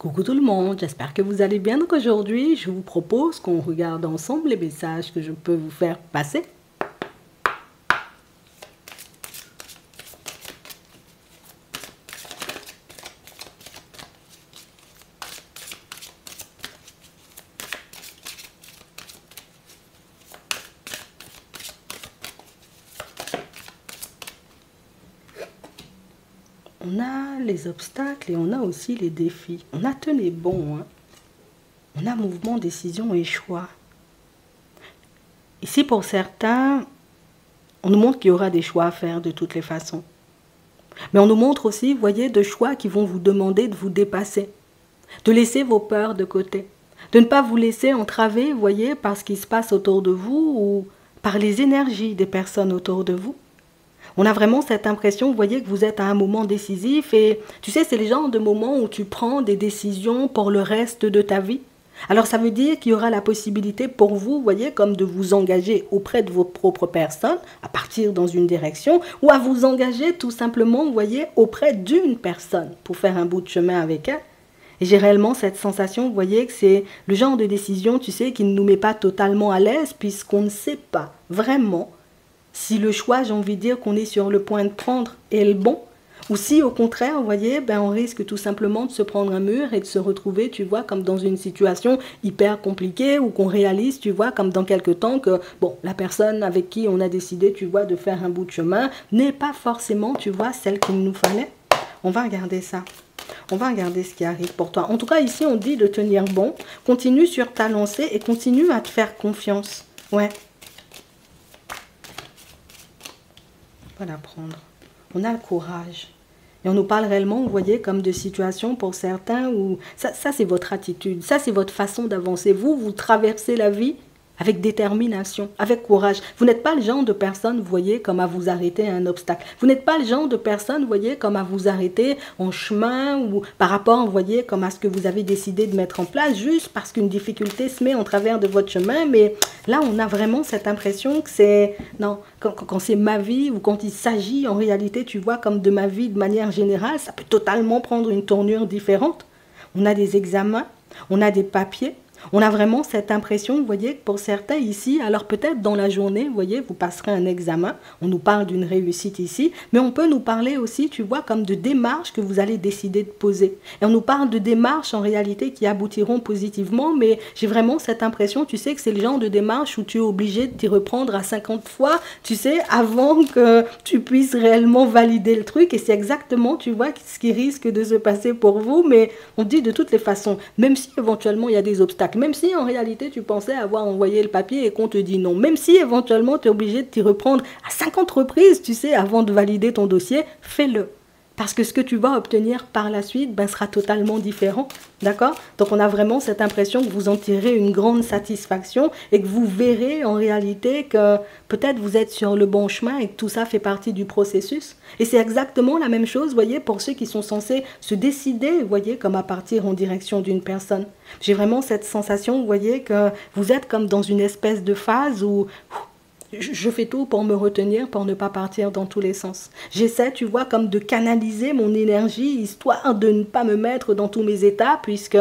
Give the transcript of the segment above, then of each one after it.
Coucou tout le monde, j'espère que vous allez bien. Donc aujourd'hui, je vous propose qu'on regarde ensemble les messages que je peux vous faire passer. On a les obstacles et on a aussi les défis. On a tenu bon, hein. On a mouvement, décision et choix. Ici, pour certains, on nous montre qu'il y aura des choix à faire de toutes les façons. Mais on nous montre aussi, vous voyez, de choix qui vont vous demander de vous dépasser, de laisser vos peurs de côté, de ne pas vous laisser entraver, vous voyez, par ce qui se passe autour de vous ou par les énergies des personnes autour de vous. On a vraiment cette impression, vous voyez, que vous êtes à un moment décisif et tu sais, c'est le genre de moment où tu prends des décisions pour le reste de ta vie. Alors ça veut dire qu'il y aura la possibilité pour vous, vous voyez, comme de vous engager auprès de vos propres personnes, à partir dans une direction, ou à vous engager tout simplement, vous voyez, auprès d'une personne pour faire un bout de chemin avec elle. Et j'ai réellement cette sensation, vous voyez, que c'est le genre de décision, tu sais, qui ne nous met pas totalement à l'aise puisqu'on ne sait pas vraiment si le choix, j'ai envie de dire, qu'on est sur le point de prendre est le bon, ou si au contraire, vous voyez, ben on risque tout simplement de se prendre un mur et de se retrouver, tu vois, comme dans une situation hyper compliquée, ou qu'on réalise, tu vois, comme dans quelque temps que, bon, la personne avec qui on a décidé, tu vois, de faire un bout de chemin n'est pas forcément, tu vois, celle qu'il nous fallait. On va regarder ça. On va regarder ce qui arrive pour toi. En tout cas, ici, on dit de tenir bon. Continue sur ta lancée et continue à te faire confiance. Ouais. On va la prendre. On a le courage. Et on nous parle réellement, vous voyez, comme de situations pour certains où ça c'est votre attitude, ça c'est votre façon d'avancer. Vous traversez la vie avec détermination, avec courage. Vous n'êtes pas le genre de personne, vous voyez, comme à vous arrêter à un obstacle. Vous n'êtes pas le genre de personne, vous voyez, comme à vous arrêter en chemin ou par rapport, vous voyez, comme à ce que vous avez décidé de mettre en place, juste parce qu'une difficulté se met en travers de votre chemin. Mais là, on a vraiment cette impression que c'est... Non, quand c'est ma vie ou quand il s'agit en réalité, tu vois, comme de ma vie de manière générale, ça peut totalement prendre une tournure différente. On a des examens, on a des papiers. On a vraiment cette impression, vous voyez, que pour certains ici, alors peut-être dans la journée, vous voyez, vous passerez un examen, on nous parle d'une réussite ici, mais on peut nous parler aussi, tu vois, comme de démarches que vous allez décider de poser. Et on nous parle de démarches en réalité qui aboutiront positivement, mais j'ai vraiment cette impression, tu sais, que c'est le genre de démarche où tu es obligé de t'y reprendre à 50 fois, tu sais, avant que tu puisses réellement valider le truc. Et c'est exactement, tu vois, ce qui risque de se passer pour vous, mais on dit de toutes les façons, même si éventuellement il y a des obstacles, même si en réalité tu pensais avoir envoyé le papier et qu'on te dit non, même si éventuellement tu es obligé de t'y reprendre à 50 reprises, tu sais, avant de valider ton dossier, fais-le. Parce que ce que tu vas obtenir par la suite sera totalement différent. D'accord? Donc on a vraiment cette impression que vous en tirez une grande satisfaction et que vous verrez en réalité que peut-être vous êtes sur le bon chemin et que tout ça fait partie du processus. Et c'est exactement la même chose, vous voyez, pour ceux qui sont censés se décider, vous voyez, comme à partir en direction d'une personne. J'ai vraiment cette sensation, vous voyez, que vous êtes comme dans une espèce de phase où... Je fais tout pour me retenir, pour ne pas partir dans tous les sens. J'essaie, tu vois, comme de canaliser mon énergie, histoire de ne pas me mettre dans tous mes états, puisque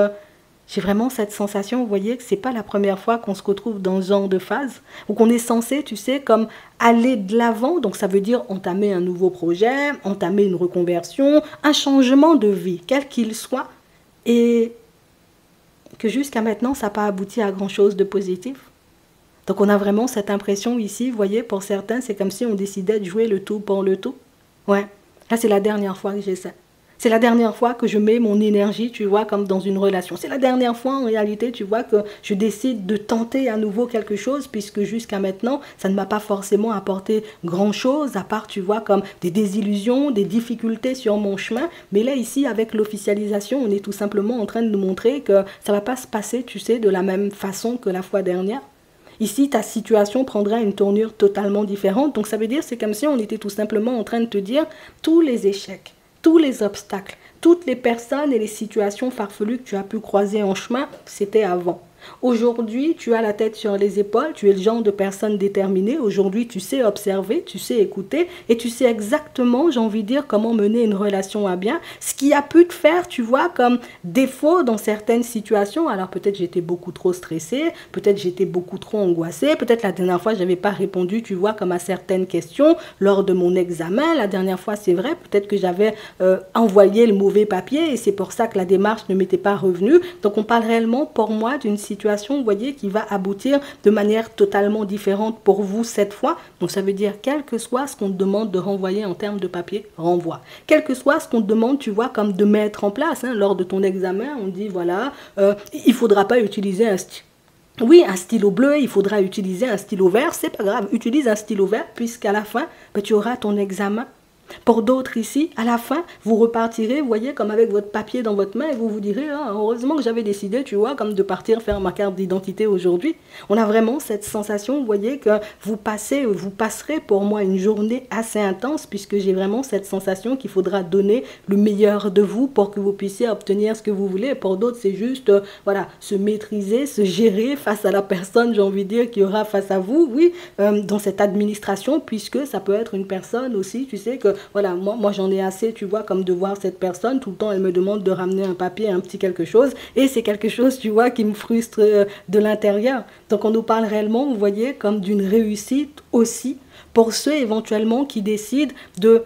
j'ai vraiment cette sensation, vous voyez, que c'est pas la première fois qu'on se retrouve dans ce genre de phase, où qu'on est censé, tu sais, comme aller de l'avant, donc ça veut dire entamer un nouveau projet, entamer une reconversion, un changement de vie, quel qu'il soit, et que jusqu'à maintenant, ça n'a pas abouti à grand-chose de positif. Donc on a vraiment cette impression ici, vous voyez, pour certains, c'est comme si on décidait de jouer le tout pour le tout. Ouais, là c'est la dernière fois que j'essaie. C'est la dernière fois que je mets mon énergie, tu vois, comme dans une relation. C'est la dernière fois, en réalité, tu vois, que je décide de tenter à nouveau quelque chose, puisque jusqu'à maintenant, ça ne m'a pas forcément apporté grand-chose, à part, tu vois, comme des désillusions, des difficultés sur mon chemin. Mais là, ici, avec l'officialisation, on est tout simplement en train de nous montrer que ça ne va pas se passer, tu sais, de la même façon que la fois dernière. Ici, ta situation prendra une tournure totalement différente. Donc ça veut dire, c'est comme si on était tout simplement en train de te dire tous les échecs, tous les obstacles, toutes les personnes et les situations farfelues que tu as pu croiser en chemin, c'était avant. Aujourd'hui, tu as la tête sur les épaules, tu es le genre de personne déterminée. Aujourd'hui, tu sais observer, tu sais écouter et tu sais exactement, j'ai envie de dire, comment mener une relation à bien. Ce qui a pu te faire, tu vois, comme défaut dans certaines situations. Alors peut-être j'étais beaucoup trop stressée, peut-être j'étais beaucoup trop angoissée, peut-être la dernière fois, je n'avais pas répondu, tu vois, comme à certaines questions lors de mon examen. La dernière fois, c'est vrai, peut-être que j'avais envoyé le mauvais papier et c'est pour ça que la démarche ne m'était pas revenue. Donc on parle réellement pour moi d'une situation, vous voyez, qui va aboutir de manière totalement différente pour vous cette fois. Donc ça veut dire, quel que soit ce qu'on te demande de renvoyer en termes de papier, renvoie. Quel que soit ce qu'on te demande, tu vois, comme de mettre en place, hein, lors de ton examen, on dit, voilà, il ne faudra pas utiliser un stylo. Oui, un stylo bleu, il faudra utiliser un stylo vert, c'est pas grave, utilise un stylo vert puisqu'à la fin, ben, tu auras ton examen. Pour d'autres ici, à la fin, vous repartirez, vous voyez, comme avec votre papier dans votre main et vous vous direz, ah, heureusement que j'avais décidé, tu vois, comme de partir faire ma carte d'identité aujourd'hui. On a vraiment cette sensation, vous voyez, que vous passerez pour moi une journée assez intense puisque j'ai vraiment cette sensation qu'il faudra donner le meilleur de vous pour que vous puissiez obtenir ce que vous voulez. Pour d'autres, c'est juste, voilà, se maîtriser, se gérer face à la personne, j'ai envie de dire, qui aura face à vous, oui, dans cette administration, puisque ça peut être une personne aussi, tu sais, que voilà, moi j'en ai assez, tu vois, comme de voir cette personne, tout le temps elle me demande de ramener un papier, un petit quelque chose, et c'est quelque chose, tu vois, qui me frustre de l'intérieur. Donc on nous parle réellement, vous voyez, comme d'une réussite aussi, pour ceux éventuellement qui décident de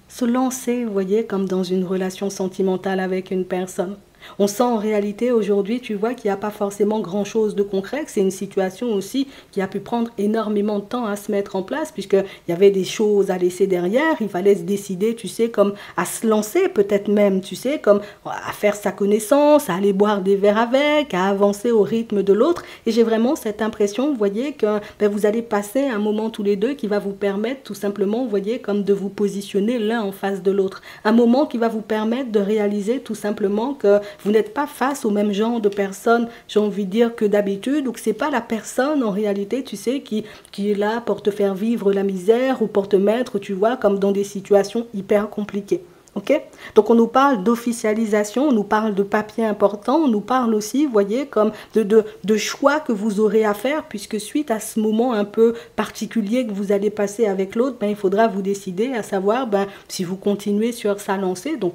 se lancer, vous voyez, comme dans une relation sentimentale avec une personne. On sent en réalité aujourd'hui, tu vois, qu'il n'y a pas forcément grand-chose de concret, que c'est une situation aussi qui a pu prendre énormément de temps à se mettre en place, puisqu'il y avait des choses à laisser derrière, il fallait se décider, tu sais, comme à se lancer peut-être même, tu sais, comme à faire sa connaissance, à aller boire des verres avec, à avancer au rythme de l'autre. Et j'ai vraiment cette impression, vous voyez, que ben, vous allez passer un moment tous les deux qui va vous permettre tout simplement, vous voyez, comme de vous positionner l'un en face de l'autre. Un moment qui va vous permettre de réaliser tout simplement que vous n'êtes pas face au même genre de personne, j'ai envie de dire, que d'habitude, donc c'est pas la personne en réalité, tu sais, qui est là pour te faire vivre la misère ou pour te mettre, tu vois, comme dans des situations hyper compliquées. Okay. Donc on nous parle d'officialisation, on nous parle de papiers importants, on nous parle aussi, vous voyez, comme de choix que vous aurez à faire, puisque suite à ce moment un peu particulier que vous allez passer avec l'autre, ben, il faudra vous décider à savoir ben, si vous continuez sur sa lancée, donc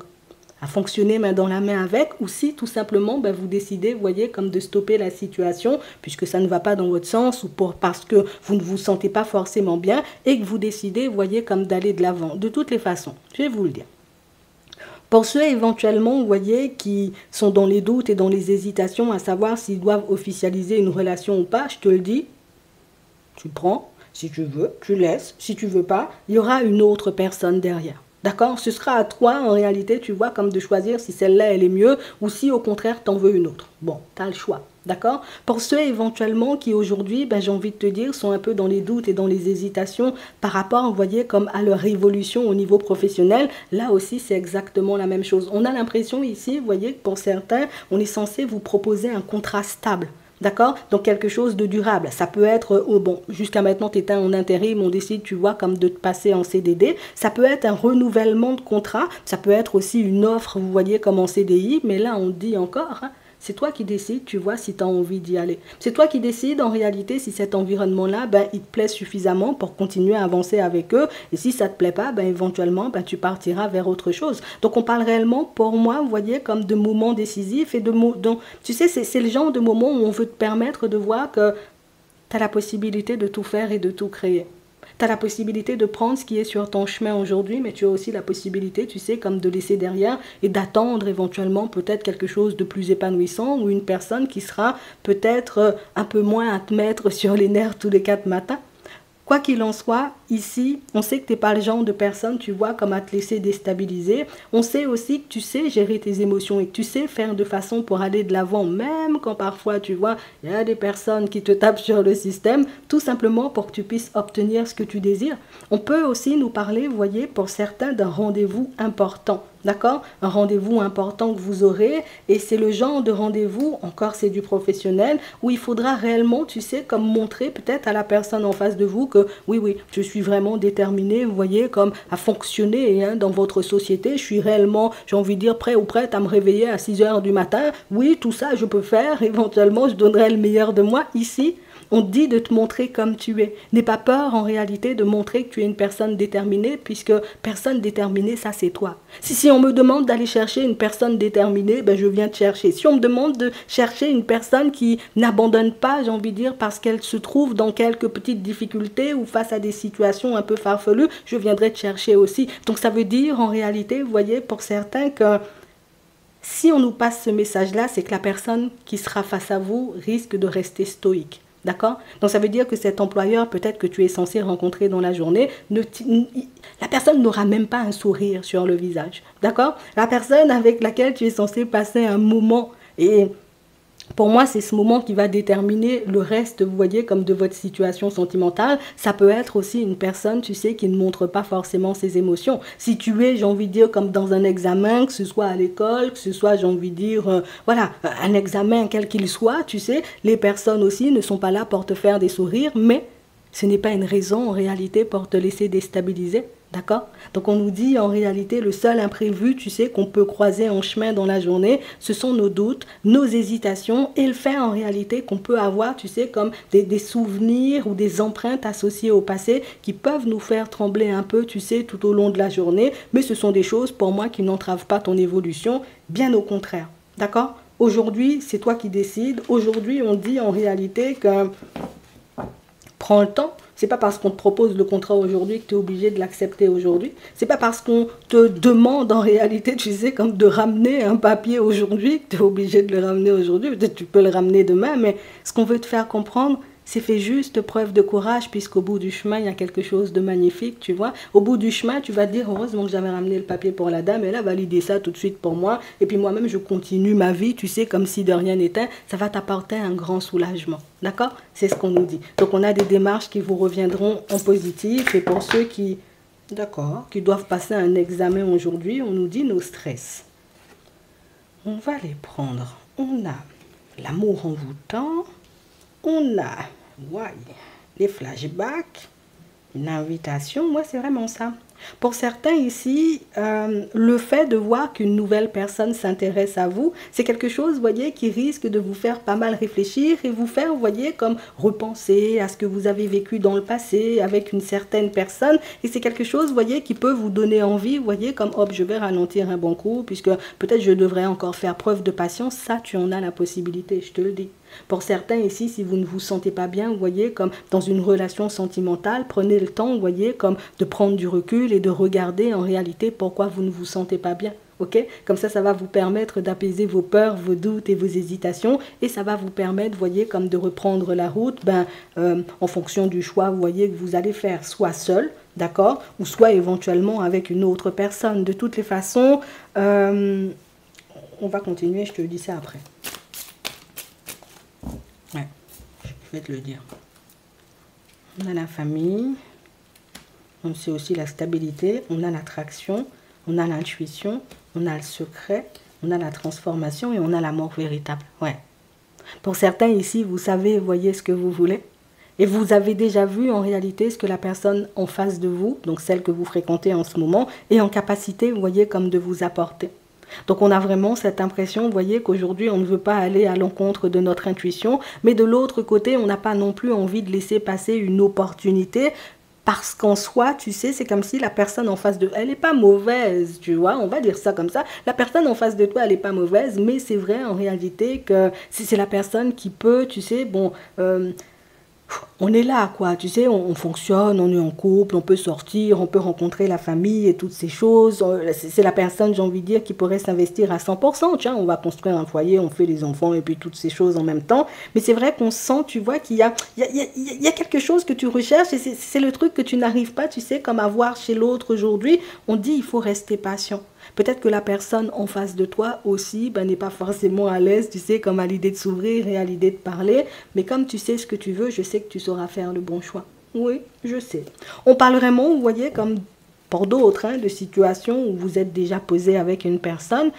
à fonctionner main dans la main avec, ou si tout simplement ben, vous décidez, vous voyez, comme de stopper la situation, puisque ça ne va pas dans votre sens, ou parce que vous ne vous sentez pas forcément bien, et que vous décidez, vous voyez, comme d'aller de l'avant. De toutes les façons, je vais vous le dire. Pour ceux éventuellement, vous voyez, qui sont dans les doutes et dans les hésitations à savoir s'ils doivent officialiser une relation ou pas, je te le dis, tu prends, si tu veux, tu laisses, si tu veux pas, il y aura une autre personne derrière. D'accord? Ce sera à toi, en réalité, tu vois, comme de choisir si celle-là, elle est mieux ou si, au contraire, t'en veux une autre. Bon, tu as le choix. D'accord? Pour ceux, éventuellement, qui aujourd'hui, ben, j'ai envie de te dire, sont un peu dans les doutes et dans les hésitations par rapport, vous voyez, comme à leur évolution au niveau professionnel, là aussi, c'est exactement la même chose. On a l'impression ici, vous voyez, que pour certains, on est censé vous proposer un contrat stable. D'accord? Donc quelque chose de durable. Ça peut être, oh bon, jusqu'à maintenant tu étais en intérim, on décide, tu vois, comme de te passer en CDD. Ça peut être un renouvellement de contrat. Ça peut être aussi une offre, vous voyez, comme en CDI. Mais là, on dit encore, hein, c'est toi qui décides, tu vois, si tu as envie d'y aller. C'est toi qui décides, en réalité, si cet environnement-là, ben, il te plaît suffisamment pour continuer à avancer avec eux. Et si ça ne te plaît pas, ben, éventuellement, ben, tu partiras vers autre chose. Donc, on parle réellement, pour moi, vous voyez, comme de moments décisifs et tu sais, c'est le genre de moment où on veut te permettre de voir que tu as la possibilité de tout faire et de tout créer. Tu as la possibilité de prendre ce qui est sur ton chemin aujourd'hui, mais tu as aussi la possibilité, tu sais, comme de laisser derrière et d'attendre éventuellement peut-être quelque chose de plus épanouissant ou une personne qui sera peut-être un peu moins à te mettre sur les nerfs tous les 4 matins. Quoi qu'il en soit, ici, on sait que tu n'es pas le genre de personne, tu vois, comme à te laisser déstabiliser. On sait aussi que tu sais gérer tes émotions et que tu sais faire de façon pour aller de l'avant, même quand parfois, tu vois, il y a des personnes qui te tapent sur le système, tout simplement pour que tu puisses obtenir ce que tu désires. On peut aussi nous parler, vous voyez, pour certains d'un rendez-vous important. D'accord? Un rendez-vous important que vous aurez, et c'est le genre de rendez-vous, encore c'est du professionnel, où il faudra réellement, tu sais, comme montrer peut-être à la personne en face de vous que oui, oui, je suis vraiment déterminée, vous voyez, comme à fonctionner hein, dans votre société, je suis réellement, j'ai envie de dire, prêt ou prête à me réveiller à 6 heures du matin, oui, tout ça je peux faire, éventuellement je donnerai le meilleur de moi ici. On te dit de te montrer comme tu es. N'aie pas peur en réalité de montrer que tu es une personne déterminée, puisque personne déterminée, ça c'est toi. Si on me demande d'aller chercher une personne déterminée, ben je viens te chercher. Si on me demande de chercher une personne qui n'abandonne pas, j'ai envie de dire, parce qu'elle se trouve dans quelques petites difficultés ou face à des situations un peu farfelues, je viendrai te chercher aussi. Donc ça veut dire en réalité, vous voyez, pour certains que si on nous passe ce message-là, c'est que la personne qui sera face à vous risque de rester stoïque. D'accord? Donc ça veut dire que cet employeur, peut-être que tu es censé rencontrer dans la journée, la personne n'aura même pas un sourire sur le visage. D'accord? La personne avec laquelle tu es censé passer un moment, et pour moi, c'est ce moment qui va déterminer le reste, vous voyez, comme de votre situation sentimentale. Ça peut être aussi une personne, tu sais, qui ne montre pas forcément ses émotions. Si tu es, j'ai envie de dire, comme dans un examen, que ce soit à l'école, que ce soit, j'ai envie de dire, voilà, un examen quel qu'il soit, tu sais, les personnes aussi ne sont pas là pour te faire des sourires, mais ce n'est pas une raison en réalité pour te laisser déstabiliser. D'accord? Donc on nous dit en réalité le seul imprévu, tu sais, qu'on peut croiser en chemin dans la journée, ce sont nos doutes, nos hésitations et le fait en réalité qu'on peut avoir, tu sais, comme des souvenirs ou des empreintes associées au passé qui peuvent nous faire trembler un peu, tu sais, tout au long de la journée. Mais ce sont des choses pour moi qui n'entravent pas ton évolution, bien au contraire. D'accord? Aujourd'hui, c'est toi qui décides. Aujourd'hui, on dit en réalité que prends le temps. C'est pas parce qu'on te propose le contrat aujourd'hui que tu es obligé de l'accepter aujourd'hui. C'est pas parce qu'on te demande en réalité, tu sais, comme de ramener un papier aujourd'hui que tu es obligé de le ramener aujourd'hui. Peut-être tu peux le ramener demain, mais ce qu'on veut te faire comprendre, c'est fait juste preuve de courage, puisqu'au bout du chemin, il y a quelque chose de magnifique, tu vois. Au bout du chemin, tu vas te dire, heureusement que j'avais ramené le papier pour la dame, elle a validé ça tout de suite pour moi. Et puis moi-même, je continue ma vie, tu sais, comme si de rien n'était. Ça va t'apporter un grand soulagement. D'accord? C'est ce qu'on nous dit. Donc, on a des démarches qui vous reviendront en positif. Et pour ceux qui, d'accord, qui doivent passer un examen aujourd'hui, on nous dit nos stress. On va les prendre. On a l'amour envoûtant. On a, les flashbacks, une invitation. Moi, c'est vraiment ça. Pour certains ici, le fait de voir qu'une nouvelle personne s'intéresse à vous, c'est quelque chose, vous voyez, qui risque de vous faire pas mal réfléchir et vous faire, vous voyez, comme repenser à ce que vous avez vécu dans le passé avec une certaine personne. Et c'est quelque chose, vous voyez, qui peut vous donner envie, vous voyez, comme, hop, je vais ralentir un bon coup, puisque peut-être je devrais encore faire preuve de patience. Ça, tu en as la possibilité, je te le dis. Pour certains ici, si vous ne vous sentez pas bien, vous voyez, comme dans une relation sentimentale, prenez le temps, vous voyez, comme de prendre du recul et de regarder en réalité pourquoi vous ne vous sentez pas bien. Ok? Comme ça va vous permettre d'apaiser vos peurs, vos doutes et vos hésitations, et ça va vous permettre, vous voyez, comme de reprendre la route, en fonction du choix, vous voyez, que vous allez faire, soit seul, d'accord, ou soit éventuellement avec une autre personne. De toutes les façons, on va continuer, je te dis ça après. Ouais, je vais te le dire. On a la famille, on sait aussi la stabilité, on a l'attraction, on a l'intuition, on a le secret, on a la transformation et on a l'amour véritable. Ouais. Pour certains ici, vous savez, voyez ce que vous voulez. Et vous avez déjà vu en réalité ce que la personne en face de vous, donc celle que vous fréquentez en ce moment, est en capacité, vous voyez, comme de vous apporter. Donc on a vraiment cette impression, vous voyez, qu'aujourd'hui on ne veut pas aller à l'encontre de notre intuition, mais de l'autre côté, on n'a pas non plus envie de laisser passer une opportunité, parce qu'en soi, tu sais, c'est comme si la personne en face de elle n'est pas mauvaise, tu vois, on va dire ça comme ça. La personne en face de toi, elle n'est pas mauvaise, mais c'est vrai en réalité que c'est la personne qui peut, tu sais, bon... on est là, quoi, tu sais, on fonctionne, on est en couple, on peut sortir, on peut rencontrer la famille et toutes ces choses. C'est la personne, j'ai envie de dire, qui pourrait s'investir à 100%. Tiens, on va construire un foyer, on fait les enfants et puis toutes ces choses en même temps. Mais c'est vrai qu'on sent, tu vois, qu'il y a quelque chose que tu recherches et c'est le truc que tu n'arrives pas, tu sais, comme à voir chez l'autre aujourd'hui. On dit, il faut rester patient. Peut-être que la personne en face de toi aussi n'est pas forcément à l'aise, tu sais, comme à l'idée de s'ouvrir et à l'idée de parler. Mais comme tu sais ce que tu veux, je sais que tu sauras faire le bon choix. Oui, je sais. On parle vraiment, vous voyez, comme pour d'autres, hein, de situations où vous êtes déjà posé avec une personne.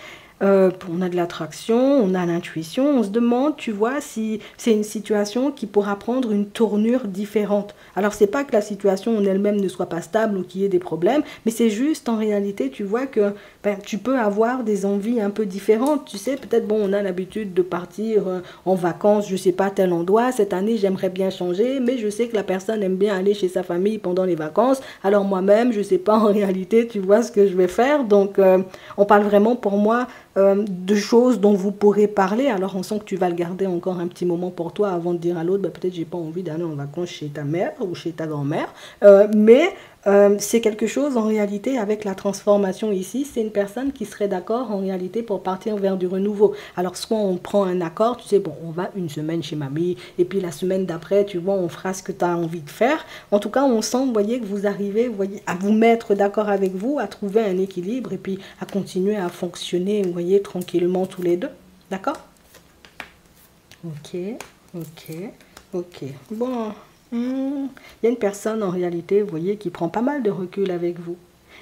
On a de l'attraction, on a l'intuition, on se demande, tu vois, si c'est une situation qui pourra prendre une tournure différente. Alors, c'est pas que la situation en elle-même ne soit pas stable ou qu'il y ait des problèmes, mais c'est juste, en réalité, tu vois que tu peux avoir des envies un peu différentes. Tu sais, peut-être, bon, on a l'habitude de partir en vacances, je sais pas, à tel endroit. Cette année, j'aimerais bien changer, mais je sais que la personne aime bien aller chez sa famille pendant les vacances. Alors, moi-même, je sais pas, en réalité, tu vois ce que je vais faire. Donc, on parle vraiment, pour moi, de choses dont vous pourrez parler. Alors on sent que tu vas le garder encore un petit moment pour toi avant de dire à l'autre, peut-être j'ai pas envie d'aller en vacances chez ta mère ou chez ta grand-mère. C'est quelque chose en réalité avec la transformation ici, c'est une personne qui serait d'accord en réalité pour partir vers du renouveau. Alors soit on prend un accord, tu sais, bon, on va une semaine chez mamie et puis la semaine d'après, tu vois, on fera ce que tu as envie de faire. En tout cas, on sent, vous voyez, que vous arrivez, vous voyez, à vous mettre d'accord avec vous, à trouver un équilibre et puis à continuer à fonctionner, vous voyez, tranquillement tous les deux. D'accord? Ok, ok, ok. Bon, il y a une personne en réalité, vous voyez, qui prend pas mal de recul avec vous.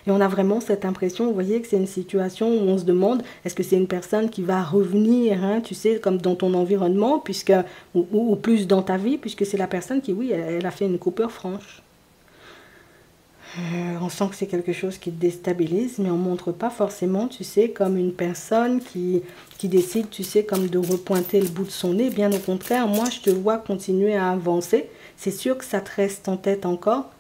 Et on a vraiment cette impression, vous voyez, que c'est une situation où on se demande, est-ce que c'est une personne qui va revenir, hein, tu sais, comme dans ton environnement, puisque, ou plus dans ta vie, puisque c'est la personne qui, oui, elle a fait une coupure franche. On sent que c'est quelque chose qui te déstabilise, mais on ne montre pas forcément, tu sais, comme une personne qui décide, tu sais, comme de repointer le bout de son nez. Bien au contraire, moi, je te vois continuer à avancer. C'est sûr que ça te reste en tête encore,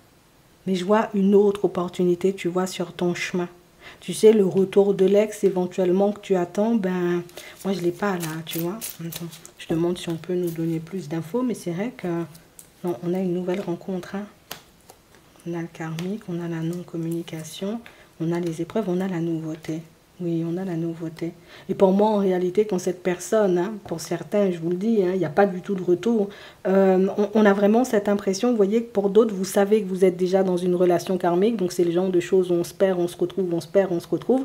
mais je vois une autre opportunité, tu vois, sur ton chemin. Tu sais, le retour de l'ex éventuellement que tu attends, ben, moi, je ne l'ai pas là, tu vois. Attends, je te demande si on peut nous donner plus d'infos, mais c'est vrai que non, on a une nouvelle rencontre, hein. On a le karmique, on a la non-communication, on a les épreuves, on a la nouveauté. Oui, on a la nouveauté. Et pour moi, en réalité, quand cette personne, hein, pour certains, je vous le dis, hein, il n'y a pas du tout de retour. On a vraiment cette impression, vous voyez, que pour d'autres, vous savez que vous êtes déjà dans une relation karmique. Donc, c'est le genre de choses où on se perd, on se retrouve, on se perd, on se retrouve.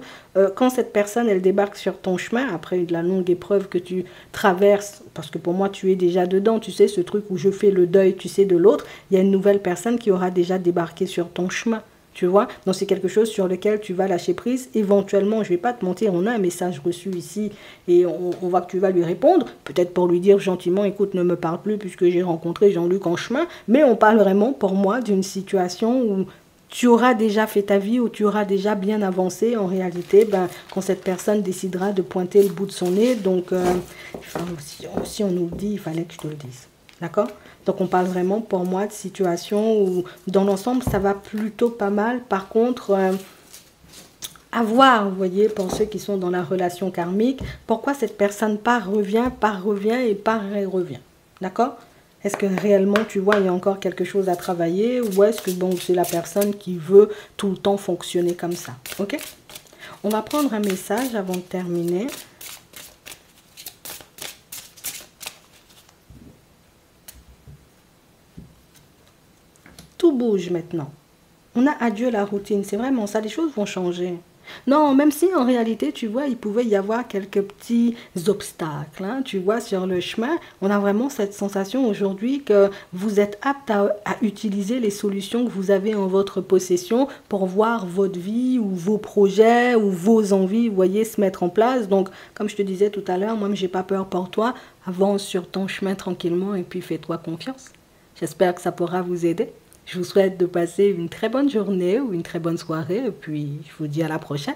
Quand cette personne, elle débarque sur ton chemin, après de la longue épreuve que tu traverses, parce que pour moi, tu es déjà dedans, tu sais, ce truc où je fais le deuil, tu sais, de l'autre, il y a une nouvelle personne qui aura déjà débarqué sur ton chemin. Tu vois, donc c'est quelque chose sur lequel tu vas lâcher prise. Éventuellement, je ne vais pas te mentir, on a un message reçu ici et on voit que tu vas lui répondre. Peut-être pour lui dire gentiment, écoute, ne me parle plus puisque j'ai rencontré Jean-Luc en chemin. Mais on parle vraiment pour moi d'une situation où tu auras déjà fait ta vie, où tu auras déjà bien avancé. En réalité, ben, quand cette personne décidera de pointer le bout de son nez, donc aussi on nous le dit, il fallait que je te le dise. D'accord? Donc on parle vraiment pour moi de situations où dans l'ensemble ça va plutôt pas mal. Par contre, à voir, vous voyez, pour ceux qui sont dans la relation karmique, pourquoi cette personne part, revient et part et revient. D'accord? Est-ce que réellement, tu vois, il y a encore quelque chose à travailler ou est-ce que bon, c'est la personne qui veut tout le temps fonctionner comme ça? Ok? On va prendre un message avant de terminer. Tout bouge maintenant. On a adieu la routine, c'est vraiment ça, les choses vont changer. Non, même si en réalité, tu vois, il pouvait y avoir quelques petits obstacles, hein, tu vois, sur le chemin, on a vraiment cette sensation aujourd'hui que vous êtes apte à utiliser les solutions que vous avez en votre possession pour voir votre vie ou vos projets ou vos envies, vous voyez, se mettre en place. Donc, comme je te disais tout à l'heure, moi, j'ai pas peur pour toi, avance sur ton chemin tranquillement et puis fais-toi confiance. J'espère que ça pourra vous aider. Je vous souhaite de passer une très bonne journée ou une très bonne soirée et puis je vous dis à la prochaine.